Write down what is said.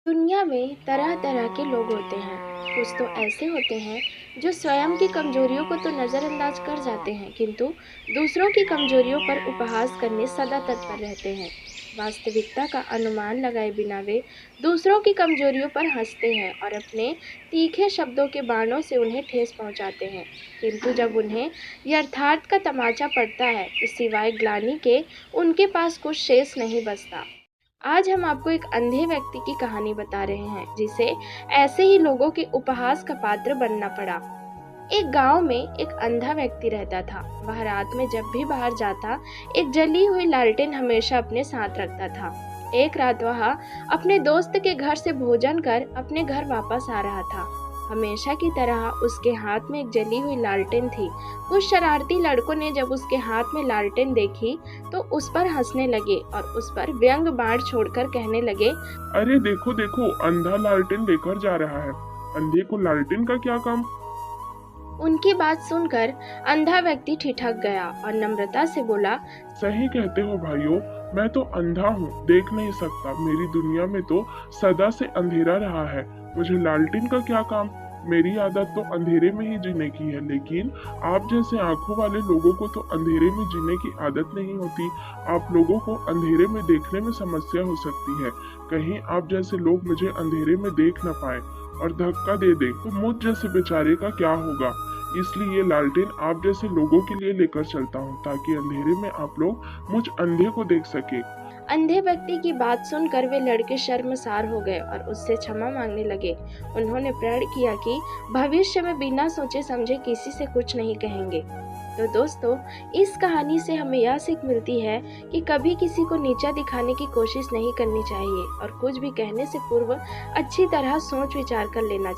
दुनिया में तरह तरह के लोग होते हैं। कुछ तो ऐसे होते हैं जो स्वयं की कमजोरियों को तो नज़रअंदाज कर जाते हैं, किंतु दूसरों की कमजोरियों पर उपहास करने सदा तत्पर रहते हैं। वास्तविकता का अनुमान लगाए बिना वे दूसरों की कमजोरियों पर हंसते हैं और अपने तीखे शब्दों के बाणों से उन्हें ठेस पहुंचाते हैं। किंतु जब उन्हें यथार्थ का तमाचा पड़ता है तो सिवाय ग्लानि के उनके पास कुछ शेष नहीं बचता। आज हम आपको एक अंधे व्यक्ति की कहानी बता रहे हैं जिसे ऐसे ही लोगों के उपहास का पात्र बनना पड़ा। एक गांव में एक अंधा व्यक्ति रहता था। वह रात में जब भी बाहर जाता एक जली हुई लालटेन हमेशा अपने साथ रखता था। एक रात वह अपने दोस्त के घर से भोजन कर अपने घर वापस आ रहा था। हमेशा की तरह उसके हाथ में एक जली हुई लालटेन थी। कुछ शरारती लड़कों ने जब उसके हाथ में लालटेन देखी तो उस पर हंसने लगे और उस पर व्यंग बाण छोड़कर कहने लगे, अरे देखो देखो, अंधा लालटेन लेकर जा रहा है। अंधे को लालटेन का क्या काम। उनकी बात सुनकर अंधा व्यक्ति ठिठक गया और नम्रता से बोला, सही कहते हो भाइयों, मैं तो अंधा हूँ, देख नहीं सकता। मेरी दुनिया में तो सदा से अंधेरा रहा है। मुझे लालटेन का क्या काम। मेरी आदत तो अंधेरे में ही जीने की है, लेकिन आप जैसे आंखों वाले लोगों को तो अंधेरे में जीने की आदत नहीं होती। आप लोगों को अंधेरे में देखने में समस्या हो सकती है। कहीं आप जैसे लोग मुझे अंधेरे में देख न पाए और धक्का दे दे तो मुझ जैसे बेचारे का क्या होगा। इसलिए लालटेन आप जैसे लोगों के लिए लेकर चलता हूँ, ताकि अंधेरे में आप लोग मुझ अंधे को देख सके। अंधे व्यक्ति की बात सुनकर वे लड़के शर्मसार हो गए और उससे क्षमा मांगने लगे। उन्होंने प्रण किया कि भविष्य में बिना सोचे समझे किसी से कुछ नहीं कहेंगे। तो दोस्तों, इस कहानी से हमें यह सीख मिलती है कि कभी किसी को नीचा दिखाने की कोशिश नहीं करनी चाहिए और कुछ भी कहने से पूर्व अच्छी तरह सोच विचार कर लेना चाहिए।